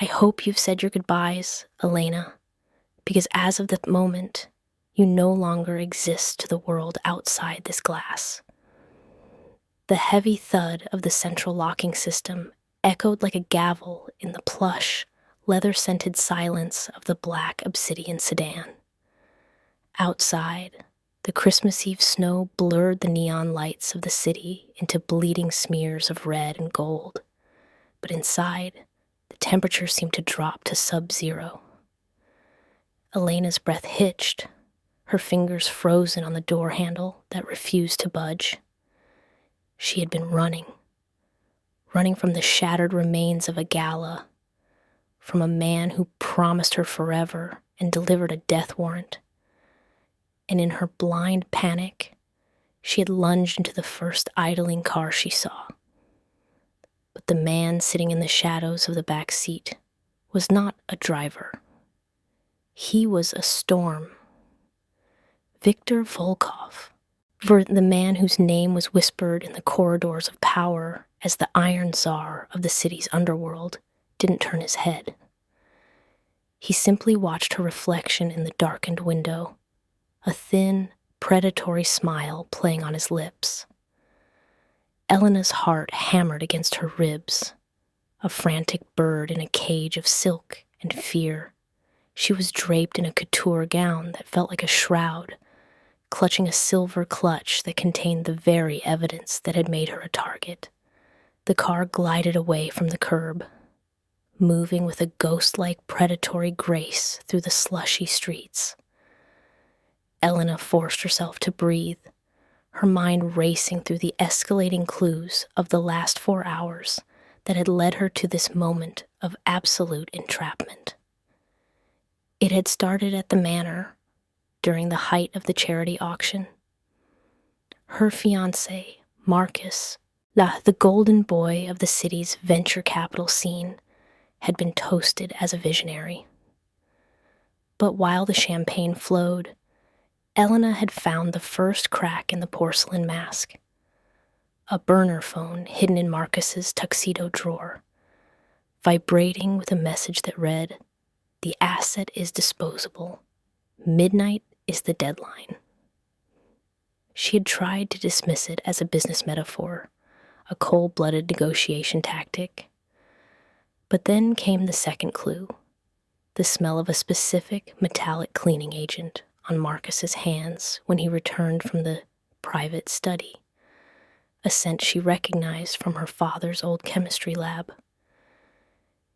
I hope you've said your goodbyes, Elena, because as of that moment, you no longer exist to the world outside this glass. The heavy thud of the central locking system echoed like a gavel in the plush, leather-scented silence of the black obsidian sedan. Outside, the Christmas Eve snow blurred the neon lights of the city into bleeding smears of red and gold. But inside, the temperature seemed to drop to sub-zero. Elena's breath hitched, her fingers frozen on the door handle that refused to budge. She had been running from the shattered remains of a gala, from a man who promised her forever and delivered a death warrant. And in her blind panic, she had lunged into the first idling car she saw. But the man sitting in the shadows of the back seat was not a driver. He was a storm. Victor Volkov, the man whose name was whispered in the corridors of power as the Iron Tsar of the city's underworld, didn't turn his head. He simply watched her reflection in the darkened window, a thin, predatory smile playing on his lips. Elena's heart hammered against her ribs, a frantic bird in a cage of silk and fear. She was draped in a couture gown that felt like a shroud, clutching a silver clutch that contained the very evidence that had made her a target. The car glided away from the curb, moving with a ghost-like predatory grace through the slushy streets. Elena forced herself to breathe, her mind racing through the escalating clues of the last 4 hours that had led her to this moment of absolute entrapment. It had started at the manor during the height of the charity auction. Her fiancé, Marcus, the golden boy of the city's venture capital scene, had been toasted as a visionary. But while the champagne flowed, Elena had found the first crack in the porcelain mask. A burner phone hidden in Marcus's tuxedo drawer, vibrating with a message that read, "The asset is disposable. Midnight is the deadline." She had tried to dismiss it as a business metaphor, a cold-blooded negotiation tactic. But then came the second clue, the smell of a specific metallic cleaning agent on Marcus's hands when he returned from the private study, a scent she recognized from her father's old chemistry lab.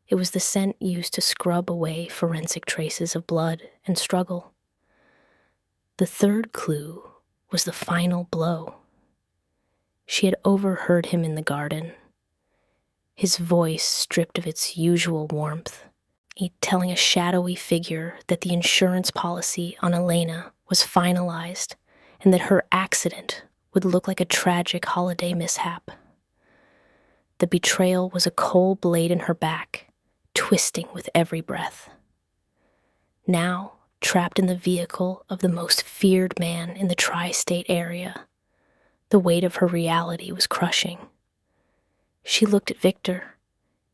It was the scent used to scrub away forensic traces of blood and struggle. The third clue was the final blow. She had overheard him in the garden, his voice stripped of its usual warmth, telling a shadowy figure that the insurance policy on Elena was finalized and that her accident would look like a tragic holiday mishap. The betrayal was a cold blade in her back, twisting with every breath. Now, trapped in the vehicle of the most feared man in the tri-state area, the weight of her reality was crushing. She looked at Victor,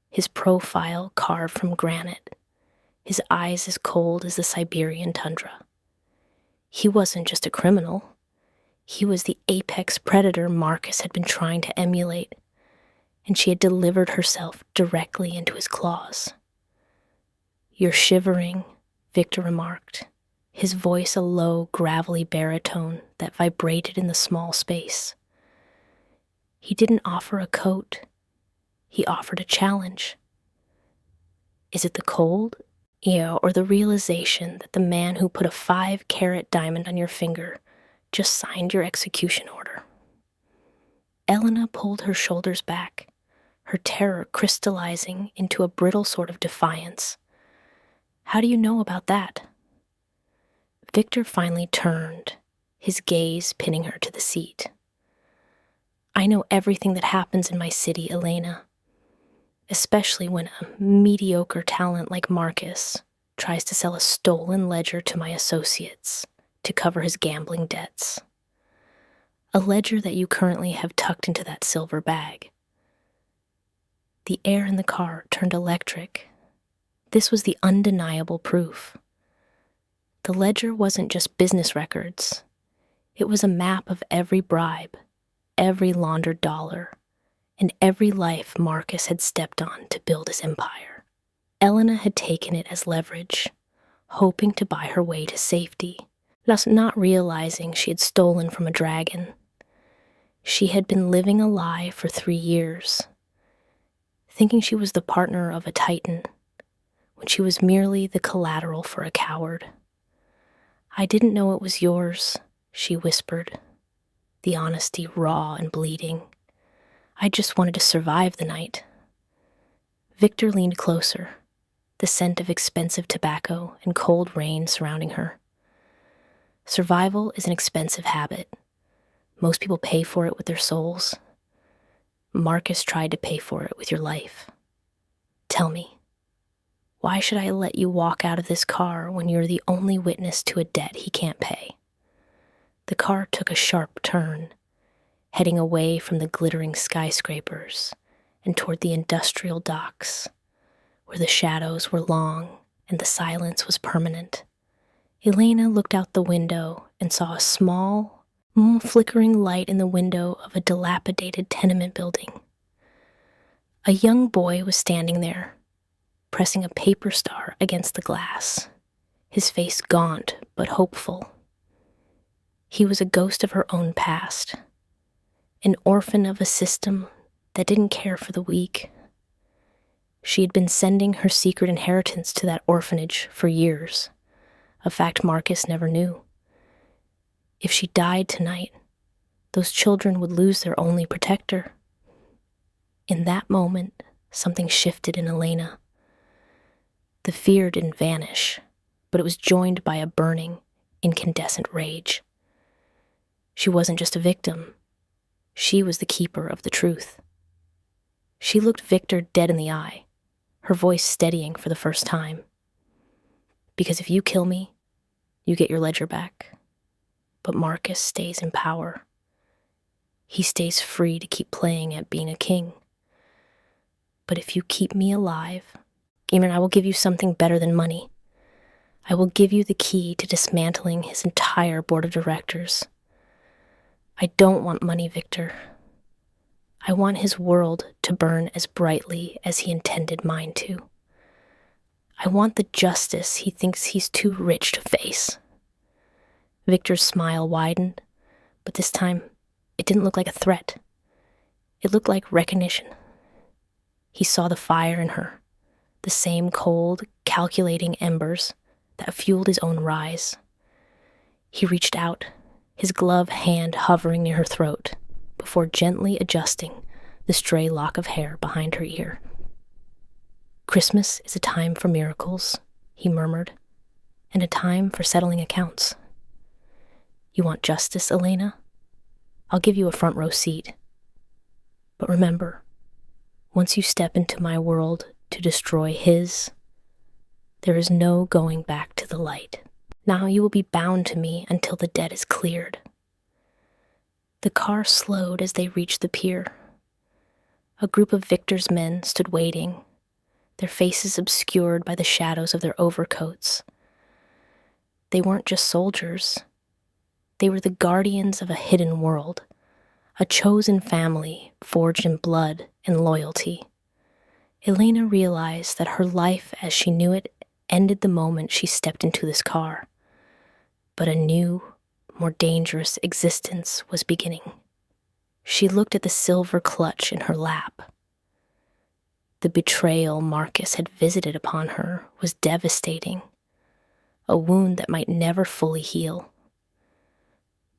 his profile carved from granite, his eyes as cold as the Siberian tundra. He wasn't just a criminal. He was the apex predator Marcus had been trying to emulate, and she had delivered herself directly into his claws. "You're shivering," Victor remarked, his voice a low, gravelly baritone that vibrated in the small space. He didn't offer a coat. He offered a challenge. Is it the cold, or the realization that the man who put a 5-carat diamond on your finger just signed your execution order? Elena pulled her shoulders back, her terror crystallizing into a brittle sort of defiance. "How do you know about that?" Victor finally turned, his gaze pinning her to the seat. "I know everything that happens in my city, Elena. Especially when a mediocre talent like Marcus tries to sell a stolen ledger to my associates to cover his gambling debts. A ledger that you currently have tucked into that silver bag." The air in the car turned electric, This was the undeniable proof. The ledger wasn't just business records. It was a map of every bribe, every laundered dollar, and every life Marcus had stepped on to build his empire. Elena had taken it as leverage, hoping to buy her way to safety, thus not realizing she had stolen from a dragon. She had been living a lie for 3 years, thinking she was the partner of a titan, when she was merely the collateral for a coward. "I didn't know it was yours," she whispered, the honesty raw and bleeding. "I just wanted to survive the night." Victor leaned closer, the scent of expensive tobacco and cold rain surrounding her. Survival is an expensive habit. Most people pay for it with their souls. Marcus tried to pay for it with your life. Tell me, why should I let you walk out of this car when you're the only witness to a debt he can't pay? The car took a sharp turn, heading away from the glittering skyscrapers and toward the industrial docks, where the shadows were long and the silence was permanent. Elena looked out the window and saw a small, flickering light in the window of a dilapidated tenement building. A young boy was standing there, pressing a paper star against the glass, his face gaunt but hopeful. He was a ghost of her own past, an orphan of a system that didn't care for the weak. She had been sending her secret inheritance to that orphanage for years, a fact Marcus never knew. If she died tonight, those children would lose their only protector. In that moment, something shifted in Elena. The fear didn't vanish, but it was joined by a burning, incandescent rage. She wasn't just a victim. She was the keeper of the truth. She looked Victor dead in the eye, her voice steadying for the first time. "Because if you kill me, you get your ledger back. But Marcus stays in power. He stays free to keep playing at being a king. But if you keep me alive, even I will give you something better than money. I will give you the key to dismantling his entire board of directors. I don't want money, Victor. I want his world to burn as brightly as he intended mine to. I want the justice he thinks he's too rich to face." Victor's smile widened, but this time it didn't look like a threat. It looked like recognition. He saw the fire in her, the same cold, calculating embers that fueled his own rise. He reached out, his gloved hand hovering near her throat, before gently adjusting the stray lock of hair behind her ear. "Christmas is a time for miracles," he murmured, "and a time for settling accounts. You want justice, Elena? I'll give you a front row seat. But remember, once you step into my world to destroy his, there is no going back to the light. Now you will be bound to me until the debt is cleared." The car slowed as they reached the pier. A group of Victor's men stood waiting, their faces obscured by the shadows of their overcoats. They weren't just soldiers. They were the guardians of a hidden world, a chosen family forged in blood and loyalty. Elena realized that her life as she knew it ended the moment she stepped into this car. But a new, more dangerous existence was beginning. She looked at the silver clutch in her lap. The betrayal Marcus had visited upon her was devastating, a wound that might never fully heal.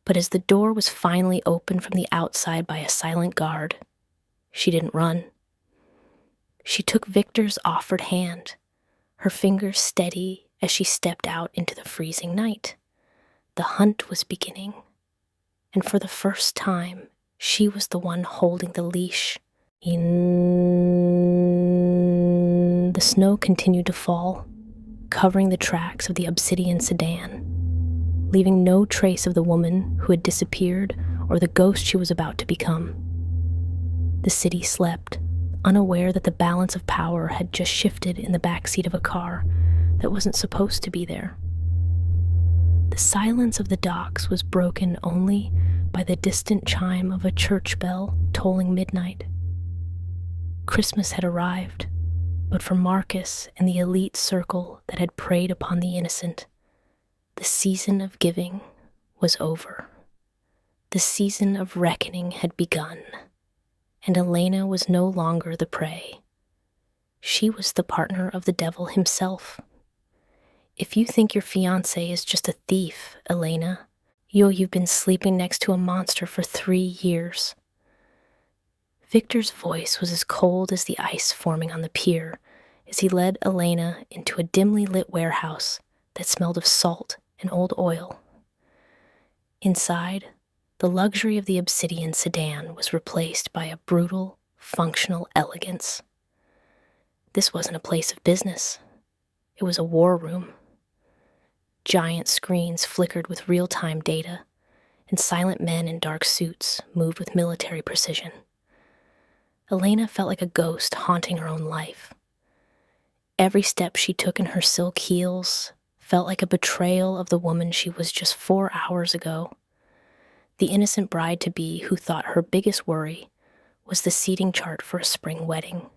But as the door was finally opened from the outside by a silent guard, she didn't run. She took Victor's offered hand, her fingers steady as she stepped out into the freezing night. The hunt was beginning, and for the first time, she was the one holding the leash. The snow continued to fall, covering the tracks of the obsidian sedan, leaving no trace of the woman who had disappeared or the ghost she was about to become. The city slept, unaware that the balance of power had just shifted in the backseat of a car that wasn't supposed to be there. The silence of the docks was broken only by the distant chime of a church bell tolling midnight. Christmas had arrived, but for Marcus and the elite circle that had preyed upon the innocent, the season of giving was over. The season of reckoning had begun, and Elena was no longer the prey. She was the partner of the devil himself. If you think your fiancé is just a thief, Elena, you've been sleeping next to a monster for 3 years. Victor's voice was as cold as the ice forming on the pier as he led Elena into a dimly lit warehouse that smelled of salt and old oil. Inside, the luxury of the obsidian sedan was replaced by a brutal, functional elegance. This wasn't a place of business. It was a war room. Giant screens flickered with real-time data, and silent men in dark suits moved with military precision. Elena felt like a ghost haunting her own life. Every step she took in her silk heels felt like a betrayal of the woman she was just 4 hours ago. The innocent bride-to-be who thought her biggest worry was the seating chart for a spring wedding.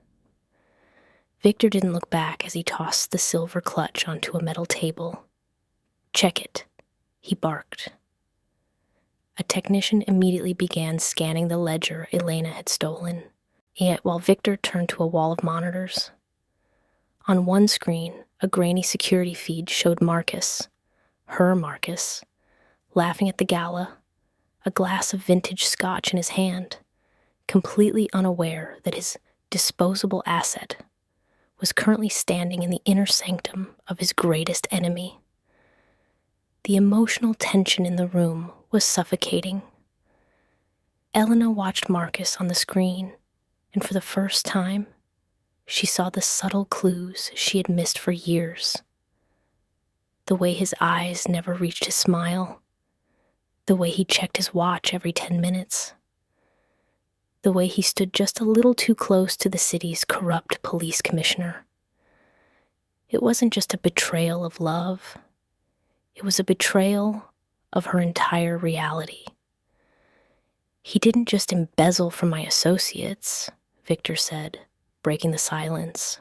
Victor didn't look back as he tossed the silver clutch onto a metal table. "Check it," he barked. A technician immediately began scanning the ledger Elena had stolen, yet while Victor turned to a wall of monitors. On one screen, a grainy security feed showed Marcus, her Marcus, laughing at the gala, a glass of vintage scotch in his hand, completely unaware that his disposable asset was currently standing in the inner sanctum of his greatest enemy. The emotional tension in the room was suffocating. Elena watched Marcus on the screen, and for the first time, she saw the subtle clues she had missed for years. The way his eyes never reached his smile, the way he checked his watch every 10 minutes, the way he stood just a little too close to the city's corrupt police commissioner. It wasn't just a betrayal of love. It was a betrayal of her entire reality. "He didn't just embezzle from my associates," Victor said, breaking the silence.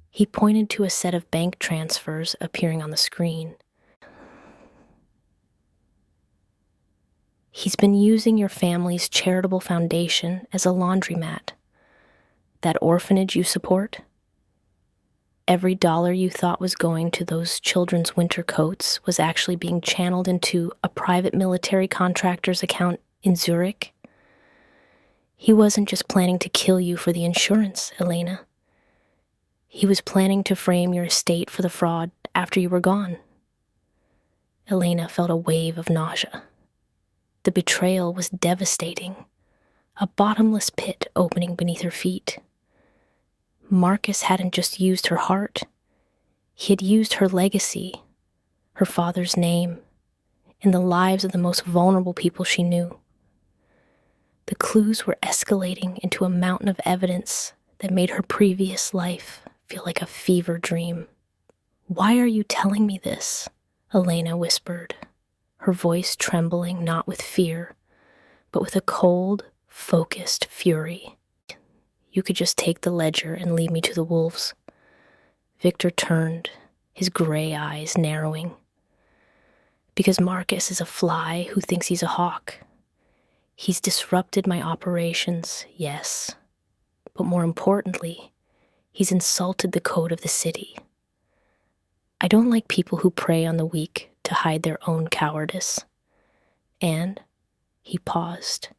He pointed to a set of bank transfers appearing on the screen. "He's been using your family's charitable foundation as a laundromat. That orphanage you support? Every dollar you thought was going to those children's winter coats was actually being channeled into a private military contractor's account in Zurich. He wasn't just planning to kill you for the insurance, Elena. He was planning to frame your estate for the fraud after you were gone." Elena felt a wave of nausea. The betrayal was devastating, a bottomless pit opening beneath her feet. Marcus hadn't just used her heart. He had used her legacy, her father's name, and the lives of the most vulnerable people she knew. The clues were escalating into a mountain of evidence that made her previous life feel like a fever dream. "Why are you telling me this?" Elena whispered, her voice trembling not with fear, but with a cold, focused fury. "You could just take the ledger and leave me to the wolves." Victor turned, his gray eyes narrowing. "Because Marcus is a fly who thinks he's a hawk. He's disrupted my operations, yes, but more importantly, he's insulted the code of the city. I don't like people who prey on the weak to hide their own cowardice." And he paused,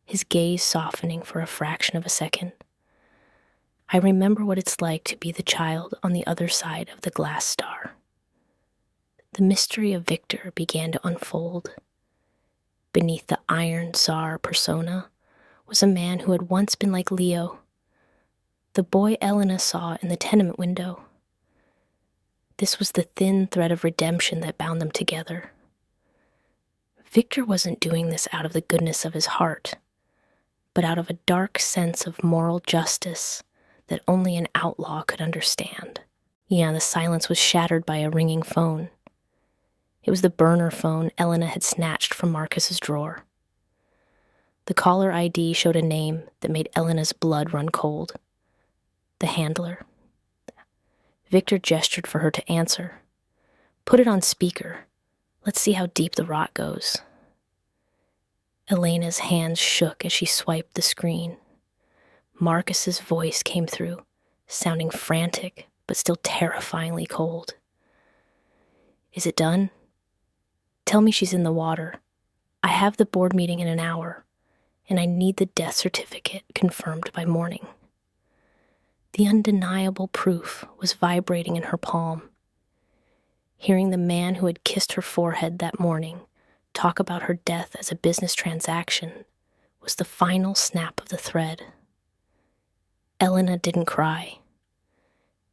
his gaze softening for a fraction of a second. "I remember what it's like to be the child on the other side of the glass star." The mystery of Victor began to unfold. Beneath the Iron Tsar persona was a man who had once been like Leo, the boy Elena saw in the tenement window. This was the thin thread of redemption that bound them together. Victor wasn't doing this out of the goodness of his heart, but out of a dark sense of moral justice that only an outlaw could understand. Yeah, the silence was shattered by a ringing phone. It was the burner phone Elena had snatched from Marcus's drawer. The caller ID showed a name that made Elena's blood run cold. The handler. Victor gestured for her to answer. Put it on speaker. Let's see how deep the rot goes. Elena's hands shook as she swiped the screen. Marcus's voice came through, sounding frantic, but still terrifyingly cold. Is it done? Tell me she's in the water. I have the board meeting in an hour, and I need the death certificate confirmed by morning. The undeniable proof was vibrating in her palm. Hearing the man who had kissed her forehead that morning talk about her death as a business transaction was the final snap of the thread. Elena didn't cry.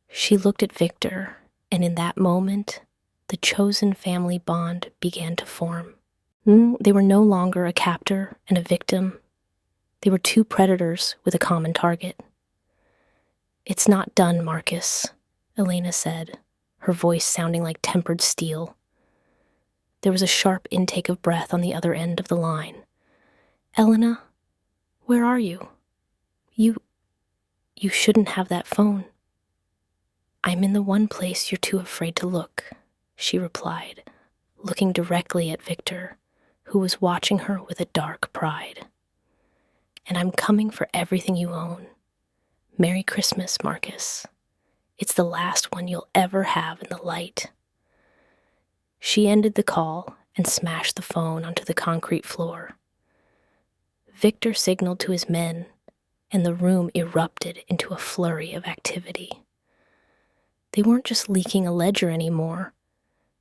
She looked at Victor, and in that moment, the chosen family bond began to form. They were no longer a captor and a victim. They were two predators with a common target. It's not done, Marcus, Elena said, her voice sounding like tempered steel. There was a sharp intake of breath on the other end of the line. Elena, where are you? You shouldn't have that phone. I'm in the one place you're too afraid to look, she replied, looking directly at Victor, who was watching her with a dark pride. And I'm coming for everything you own. Merry Christmas, Marcus. It's the last one you'll ever have in the light. She ended the call and smashed the phone onto the concrete floor. Victor signaled to his men, and the room erupted into a flurry of activity. They weren't just leaking a ledger anymore.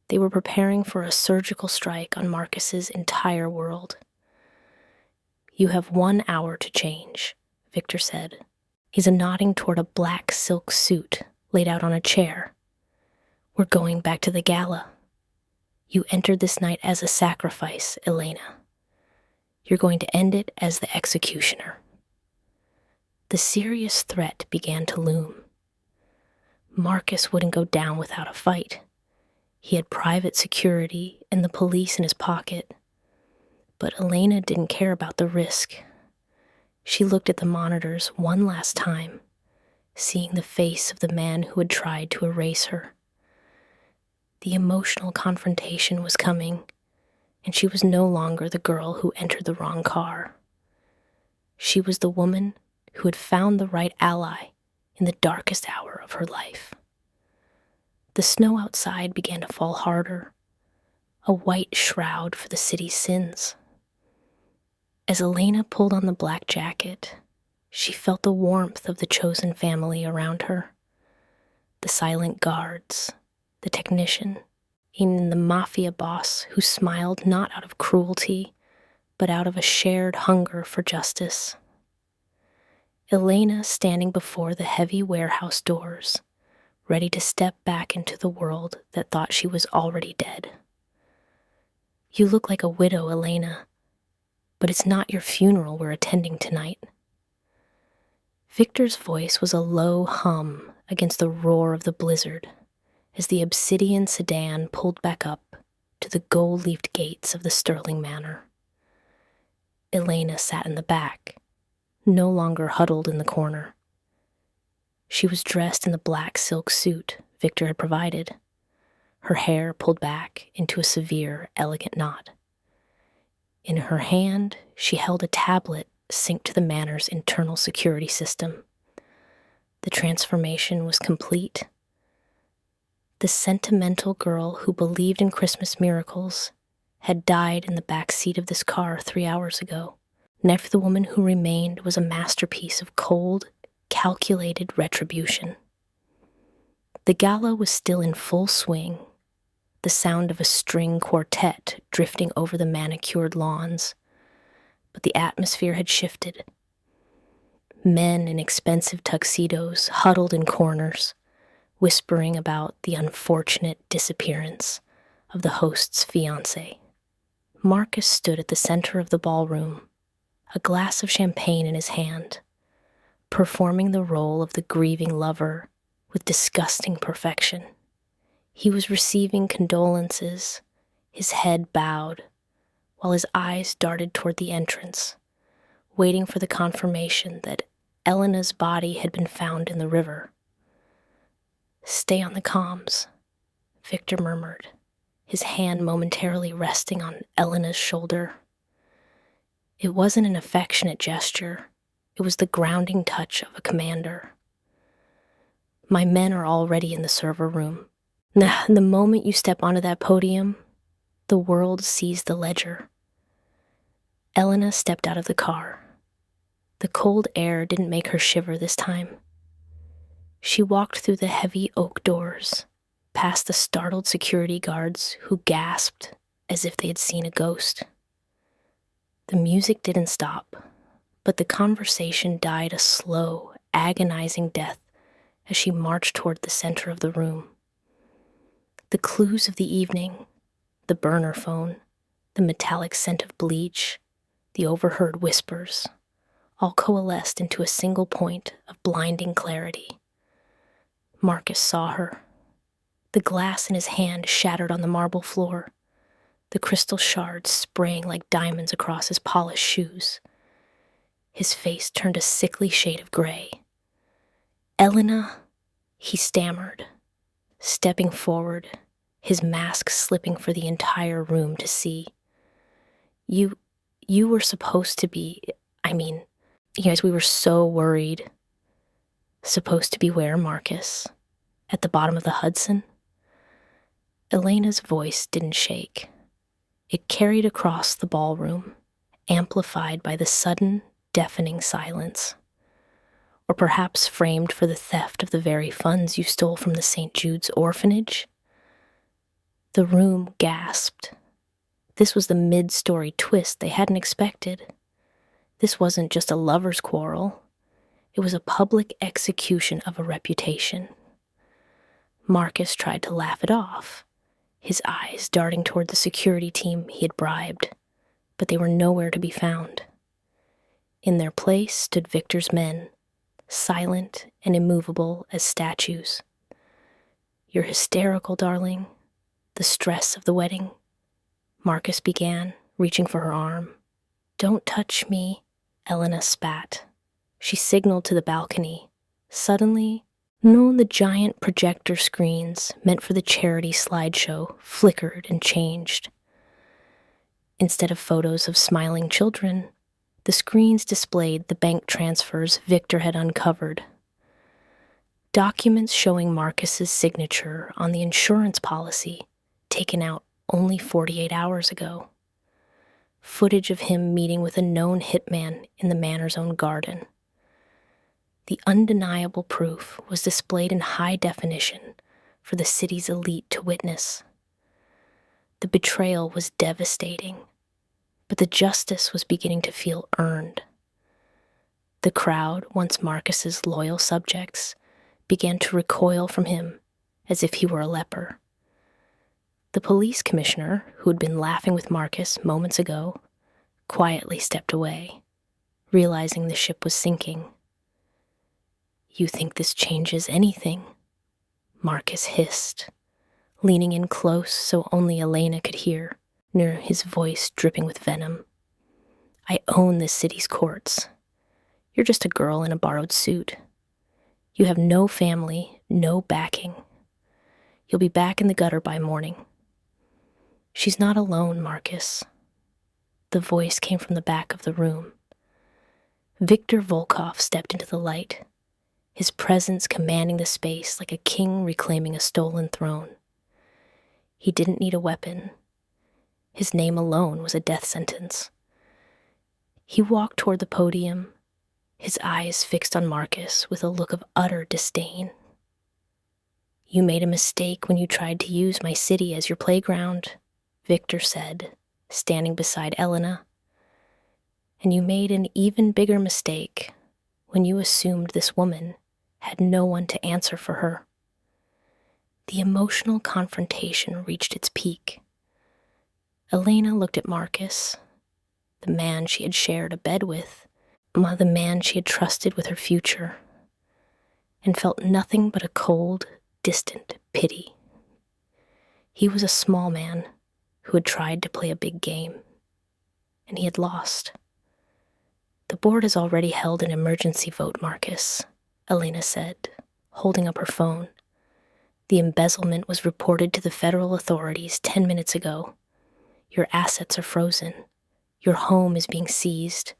They were preparing for a surgical strike on Marcus's entire world. You have 1 hour to change, Victor said. He's nodding toward a black silk suit laid out on a chair. We're going back to the gala. You entered this night as a sacrifice, Elena. You're going to end it as the executioner. The serious threat began to loom. Marcus wouldn't go down without a fight. He had private security and the police in his pocket. But Elena didn't care about the risk. She looked at the monitors one last time, seeing the face of the man who had tried to erase her. The emotional confrontation was coming, and she was no longer the girl who entered the wrong car. She was the woman who had found the right ally in the darkest hour of her life. The snow outside began to fall harder, a white shroud for the city's sins. As Elena pulled on the black jacket, she felt the warmth of the chosen family around her. The silent guards, the technician, even the Mafia boss who smiled not out of cruelty, but out of a shared hunger for justice. Elena standing before the heavy warehouse doors, ready to step back into the world that thought she was already dead. You look like a widow, Elena, but it's not your funeral we're attending tonight. Victor's voice was a low hum against the roar of the blizzard as the obsidian sedan pulled back up to the gold-leafed gates of the Sterling Manor. Elena sat in the back, no longer huddled in the corner. She was dressed in the black silk suit Victor had provided, her hair pulled back into a severe, elegant knot. In her hand, she held a tablet synced to the manor's internal security system. The transformation was complete. The sentimental girl who believed in Christmas miracles had died in the back seat of this car 3 hours ago. Next, the woman who remained was a masterpiece of cold, calculated retribution. The gala was still in full swing, the sound of a string quartet drifting over the manicured lawns, but the atmosphere had shifted. Men in expensive tuxedos huddled in corners, whispering about the unfortunate disappearance of the host's fiancé. Marcus stood at the center of the ballroom, a glass of champagne in his hand, performing the role of the grieving lover with disgusting perfection. He was receiving condolences, his head bowed, while his eyes darted toward the entrance, waiting for the confirmation that Elena's body had been found in the river. "Stay on the comms," Victor murmured, his hand momentarily resting on Elena's shoulder. It wasn't an affectionate gesture. It was the grounding touch of a commander. "My men are already in the server room. The moment you step onto that podium, the world sees the ledger." Elena stepped out of the car. The cold air didn't make her shiver this time. She walked through the heavy oak doors, past the startled security guards who gasped as if they had seen a ghost. The music didn't stop, but the conversation died a slow, agonizing death as she marched toward the center of the room. The clues of the evening, the burner phone, the metallic scent of bleach, the overheard whispers, all coalesced into a single point of blinding clarity. Marcus saw her. The glass in his hand shattered on the marble floor, the crystal shards spraying like diamonds across his polished shoes. His face turned a sickly shade of gray. "Elena," he stammered, stepping forward, his mask slipping for the entire room to see. You were supposed to be, you guys, we were so worried. Supposed to be where, Marcus? At the bottom of the Hudson?" Elena's voice didn't shake. It carried across the ballroom, amplified by the sudden, deafening silence. Or perhaps framed for the theft of the very funds you stole from the St. Jude's orphanage? The room gasped. This was the mid-story twist they hadn't expected. This wasn't just a lover's quarrel. It was a public execution of a reputation. Marcus tried to laugh it off, his eyes darting toward the security team he had bribed, but they were nowhere to be found. In their place stood Victor's men, silent and immovable as statues. "You're hysterical, darling. The stress of the wedding," Marcus began, reaching for her arm. "Don't touch me," Elena spat. She signaled to the balcony. Suddenly, the giant projector screens meant for the charity slideshow flickered and changed. Instead of photos of smiling children, the screens displayed the bank transfers Victor had uncovered. Documents showing Marcus's signature on the insurance policy taken out only 48 hours ago. Footage of him meeting with a known hitman in the manor's own garden. The undeniable proof was displayed in high definition for the city's elite to witness. The betrayal was devastating, but the justice was beginning to feel earned. The crowd, once Marcus's loyal subjects, began to recoil from him as if he were a leper. The police commissioner, who had been laughing with Marcus moments ago, quietly stepped away, realizing the ship was sinking. "You think this changes anything?" Marcus hissed, leaning in close so only Elena could hear, his voice dripping with venom. "I own this city's courts. You're just a girl in a borrowed suit. You have no family, no backing. You'll be back in the gutter by morning." "She's not alone, Marcus." The voice came from the back of the room. Victor Volkov stepped into the light, his presence commanding the space like a king reclaiming a stolen throne. He didn't need a weapon. His name alone was a death sentence. He walked toward the podium, his eyes fixed on Marcus with a look of utter disdain. "You made a mistake when you tried to use my city as your playground," Victor said, standing beside Elena. "And you made an even bigger mistake when you assumed this woman had no one to answer for her." The emotional confrontation reached its peak. Elena looked at Marcus. the man she had shared a bed with, the man she had trusted with her future, and felt nothing but a cold, distant pity. He was a small man who had tried to play a big game, and he had lost. "The board has already held an emergency vote, Marcus," Elena said, holding up her phone. "The embezzlement was reported to the federal authorities 10 minutes ago. Your assets are frozen. Your home is being seized.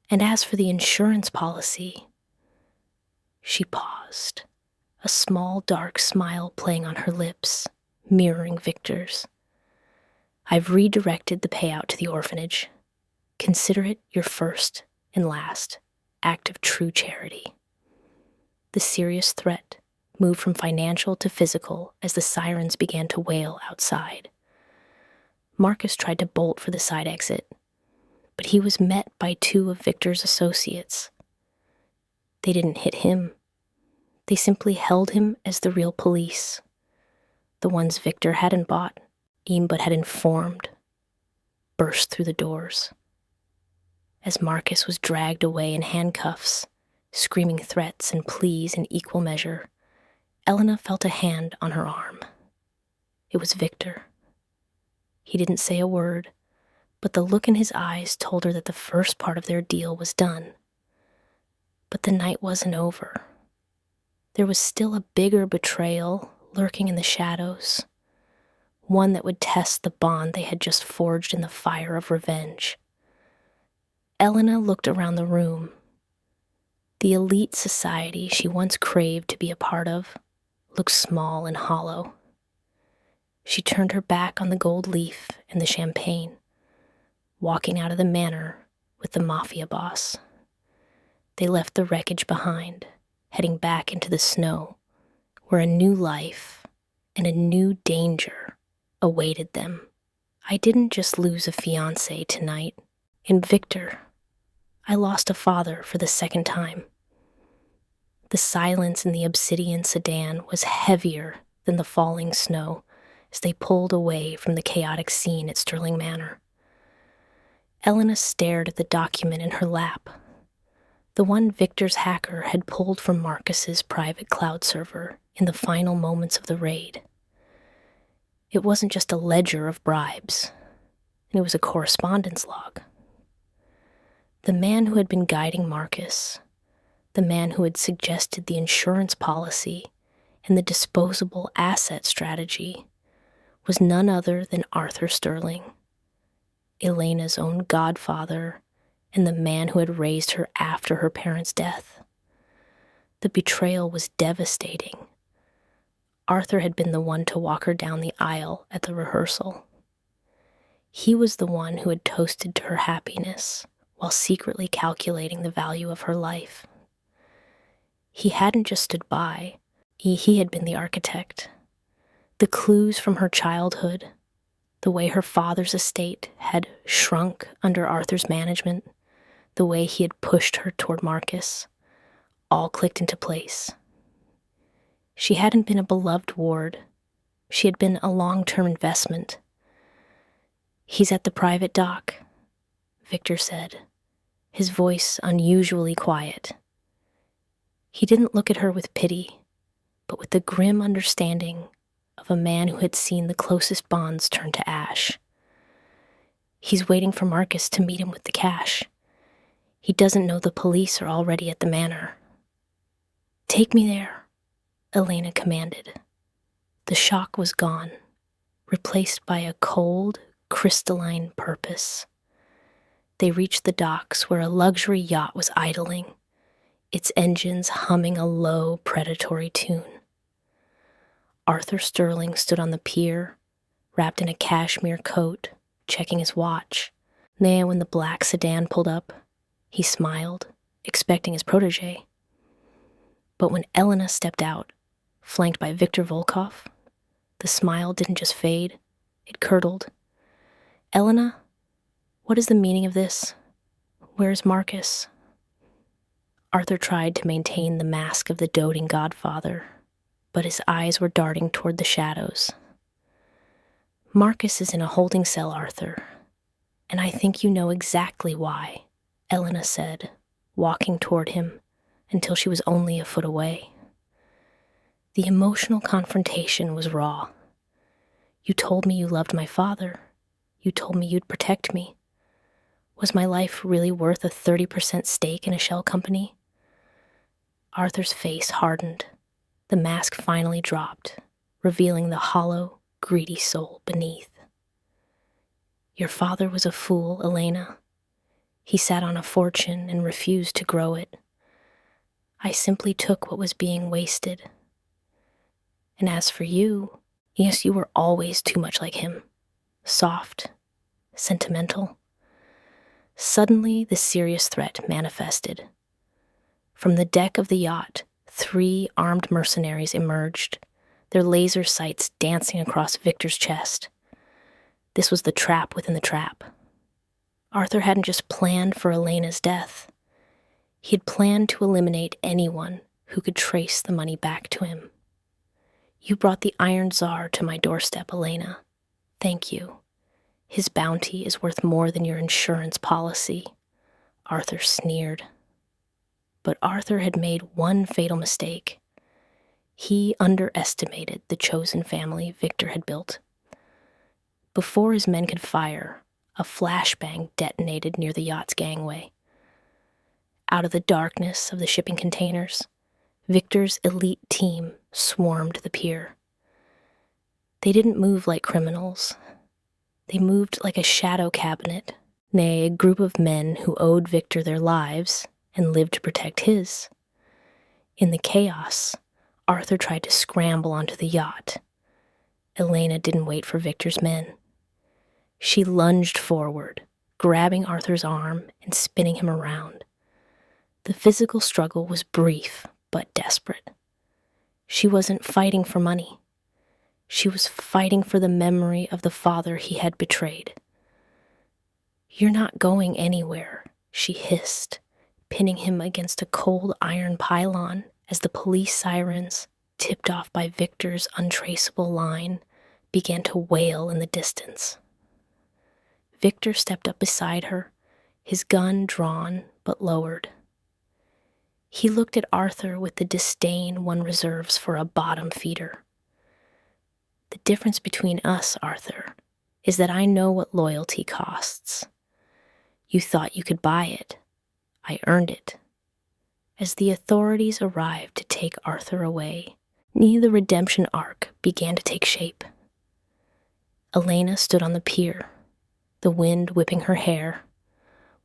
And as for the insurance policy..." She paused, a small dark smile playing on her lips, mirroring Victor's. "I've redirected the payout to the orphanage. Consider it your first and last act of true charity." The serious threat moved from financial to physical as the sirens began to wail outside. Marcus tried to bolt for the side exit, but he was met by two of Victor's associates. They didn't hit him. They simply held him as the real police, the ones Victor hadn't bought, but had informed, burst through the doors. As Marcus was dragged away in handcuffs, screaming threats and pleas in equal measure, Elena felt a hand on her arm. It was Victor. He didn't say a word, but the look in his eyes told her that the first part of their deal was done. But the night wasn't over. There was still a bigger betrayal lurking in the shadows, one that would test the bond they had just forged in the fire of revenge. Elena looked around the room. The elite society she once craved to be a part of looked small and hollow. She turned her back on the gold leaf and the champagne, walking out of the manor with the Mafia boss. They left the wreckage behind, heading back into the snow, where a new life and a new danger awaited them. "I didn't just lose a fiancé tonight. In Victor, I lost a father for the second time." The silence in the obsidian sedan was heavier than the falling snow as they pulled away from the chaotic scene at Sterling Manor. Elena stared at the document in her lap, the one Victor's hacker had pulled from Marcus's private cloud server in the final moments of the raid. It wasn't just a ledger of bribes, and it was a correspondence log. The man who had been guiding Marcus, the man who had suggested the insurance policy and the disposable asset strategy, was none other than Arthur Sterling, Elena's own godfather and the man who had raised her after her parents' death. The betrayal was devastating. Arthur had been the one to walk her down the aisle at the rehearsal. He was the one who had toasted to her happiness while secretly calculating the value of her life. He hadn't just stood by, he had been the architect. The clues from her childhood, the way her father's estate had shrunk under Arthur's management, the way he had pushed her toward Marcus, all clicked into place. She hadn't been a beloved ward. She had been a long-term investment. "He's at the private dock," Victor said, his voice unusually quiet. He didn't look at her with pity, but with the grim understanding of a man who had seen the closest bonds turn to ash. "He's waiting for Marcus to meet him with the cash. He doesn't know the police are already at the manor." "Take me there," Elena commanded. The shock was gone, replaced by a cold, crystalline purpose. They reached the docks where a luxury yacht was idling, its engines humming a low, predatory tune. Arthur Sterling stood on the pier, wrapped in a cashmere coat, checking his watch. Then when the black sedan pulled up, he smiled, expecting his protégé. But when Elena stepped out, flanked by Victor Volkov, the smile didn't just fade, it curdled. "Elena, what is the meaning of this? Where's Marcus?" Arthur tried to maintain the mask of the doting godfather, but his eyes were darting toward the shadows. "Marcus is in a holding cell, Arthur. And I think you know exactly why, Elena said, walking toward him until she was only a foot away. The emotional confrontation was raw. You told me you loved my father. You told me you'd protect me. Was my life really worth a 30% stake in a shell company? Arthur's face hardened. The mask finally dropped, revealing the hollow, greedy soul beneath. Your father was a fool, Elena. He sat on a fortune and refused to grow it. I simply took what was being wasted. And as for you, yes, you were always too much like him. Soft, sentimental. Suddenly, the serious threat manifested. From the deck of the yacht, 3 armed mercenaries emerged, their laser sights dancing across Victor's chest. This was the trap within the trap. Arthur hadn't just planned for Elena's death. He had planned to eliminate anyone who could trace the money back to him. You brought the Iron Tsar to my doorstep, Elena. Thank you. His bounty is worth more than your insurance policy. Arthur sneered. But Arthur had made one fatal mistake. He underestimated the chosen family Victor had built. Before his men could fire, a flashbang detonated near the yacht's gangway. Out of the darkness of the shipping containers, Victor's elite team swarmed the pier. They didn't move like criminals. They moved like a shadow cabinet, nay, a group of men who owed Victor their lives and lived to protect his. In the chaos, Arthur tried to scramble onto the yacht. Elena didn't wait for Victor's men. She lunged forward, grabbing Arthur's arm and spinning him around. The physical struggle was brief but desperate. She wasn't fighting for money. She was fighting for the memory of the father he had betrayed. You're not going anywhere, she hissed, pinning him against a cold iron pylon as the police sirens, tipped off by Victor's untraceable line, began to wail in the distance. Victor stepped up beside her, his gun drawn but lowered. He looked at Arthur with the disdain one reserves for a bottom feeder. The difference between us, Arthur, is that I know what loyalty costs. You thought you could buy it. I earned it. As the authorities arrived to take Arthur away, the redemption arc began to take shape. Elena stood on the pier, the wind whipping her hair,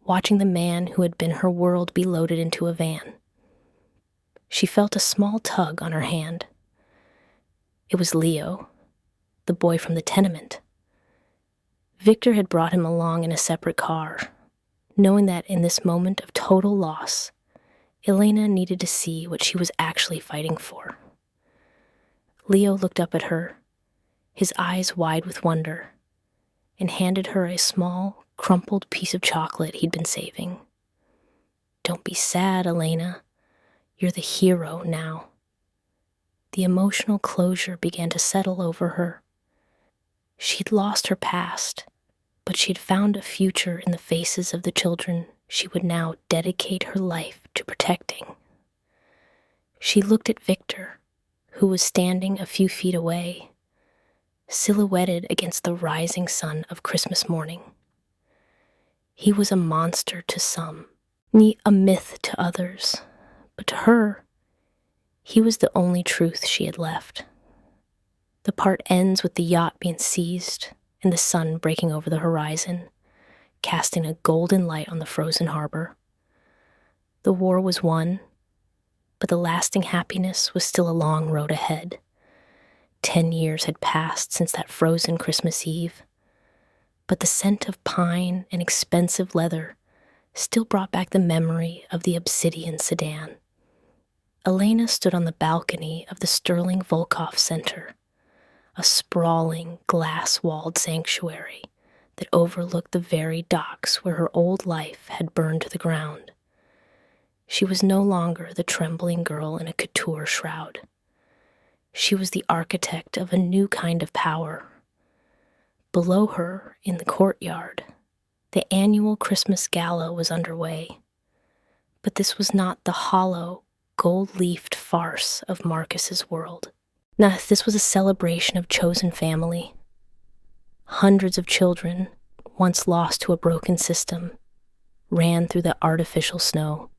watching the man who had been her world be loaded into a van. She felt a small tug on her hand. It was Leo, the boy from the tenement. Victor had brought him along in a separate car, knowing that in this moment of total loss, Elena needed to see what she was actually fighting for. Leo looked up at her, his eyes wide with wonder, and handed her a small, crumpled piece of chocolate he'd been saving. Don't be sad, Elena. You're the hero now. The emotional closure began to settle over her. She'd lost her past, but she'd found a future in the faces of the children she would now dedicate her life to protecting. She looked at Victor, who was standing a few feet away, silhouetted against the rising sun of Christmas morning. He was a monster to some, a myth to others, but to her, he was the only truth she had left. The part ends with the yacht being seized and the sun breaking over the horizon, casting a golden light on the frozen harbor. The war was won, but the lasting happiness was still a long road ahead. 10 years had passed since that frozen Christmas Eve, but the scent of pine and expensive leather still brought back the memory of the obsidian sedan. Elena stood on the balcony of the Sterling Volkov Center, a sprawling, glass-walled sanctuary that overlooked the very docks where her old life had burned to the ground. She was no longer the trembling girl in a couture shroud. She was the architect of a new kind of power. Below her, in the courtyard, The annual Christmas gala was underway, but this was not the hollow, gold-leafed farce of Marcus's world. No, this was a celebration of chosen family. Hundreds of children, once lost to a broken system, ran through the artificial snow,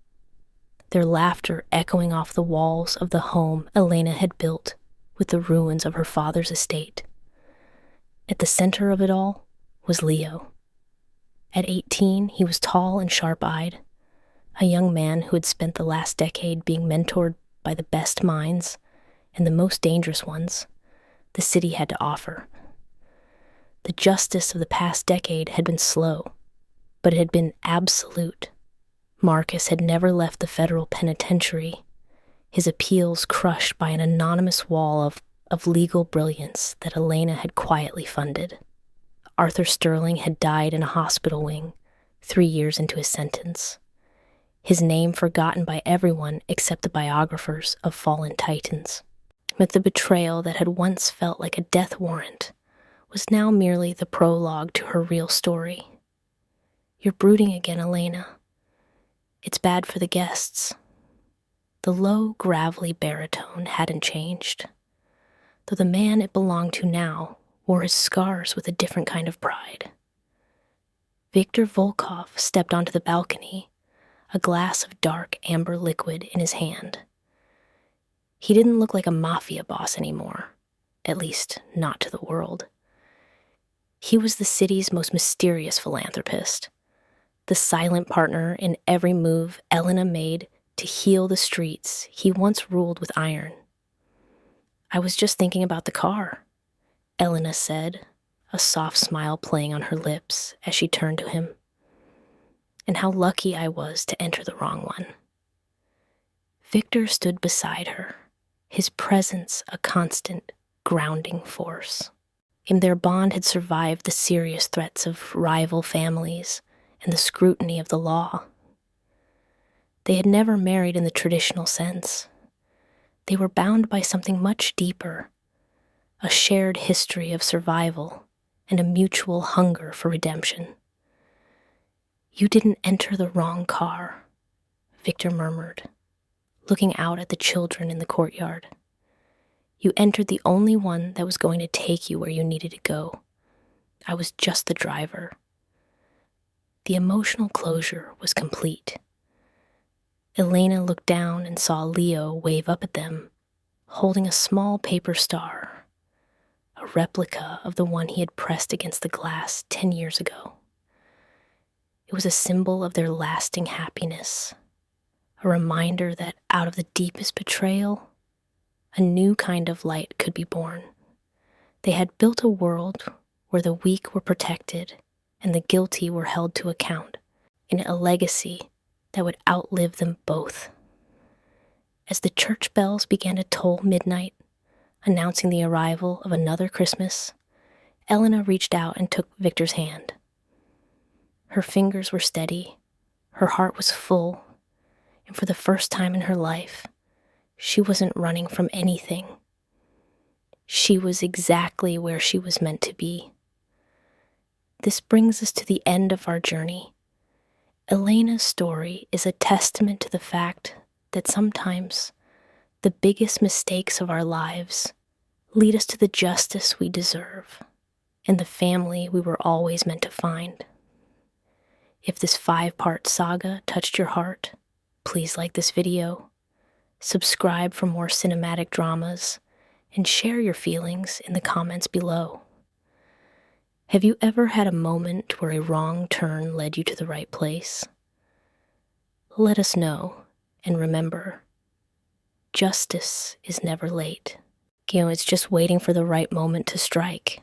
their laughter echoing off the walls of the home Elena had built with the ruins of her father's estate. At the center of it all was Leo. At 18, he was tall and sharp-eyed, a young man who had spent the last decade being mentored by the best minds and the most dangerous ones the city had to offer. The justice of the past decade had been slow, but it had been absolute. Marcus had never left the federal penitentiary, his appeals crushed by an anonymous wall of legal brilliance that Elena had quietly funded. Arthur Sterling had died in a hospital wing 3 years into his sentence, his name forgotten by everyone except the biographers of fallen titans. But the betrayal that had once felt like a death warrant was now merely the prologue to her real story. "You're brooding again, Elena. It's bad for the guests." The low, gravelly baritone hadn't changed, though the man it belonged to now wore his scars with a different kind of pride. Viktor Volkov stepped onto the balcony, a glass of dark amber liquid in his hand. He didn't look like a Mafia boss anymore, at least not to the world. He was the city's most mysterious philanthropist, the silent partner in every move Elena made to heal the streets he once ruled with iron. "I was just thinking about the car," Elena said, a soft smile playing on her lips as she turned to him. "And how lucky I was to enter the wrong one." Victor stood beside her, his presence a constant, grounding force. And their bond had survived the serious threats of rival families and the scrutiny of the law. They had never married in the traditional sense. They were bound by something much deeper, a shared history of survival and a mutual hunger for redemption. "You didn't enter the wrong car," Victor murmured, looking out at the children in the courtyard. "You entered the only one that was going to take you where you needed to go. I was just the driver." The emotional closure was complete. Elena looked down and saw Leo wave up at them, holding a small paper star, a replica of the one he had pressed against the glass 10 years ago. It was a symbol of their lasting happiness, a reminder that out of the deepest betrayal, a new kind of light could be born. They had built a world where the weak were protected and the guilty were held to account, in a legacy that would outlive them both. As the church bells began to toll midnight, announcing the arrival of another Christmas, Elena reached out and took Victor's hand. Her fingers were steady, her heart was full, and for the first time in her life, she wasn't running from anything. She was exactly where she was meant to be. This brings us to the end of our journey. Elena's story is a testament to the fact that sometimes the biggest mistakes of our lives lead us to the justice we deserve and the family we were always meant to find. If this 5-part saga touched your heart, please like this video, subscribe for more cinematic dramas, and share your feelings in the comments below. Have you ever had a moment where a wrong turn led you to the right place? Let us know, and remember, justice is never late. It's just waiting for the right moment to strike.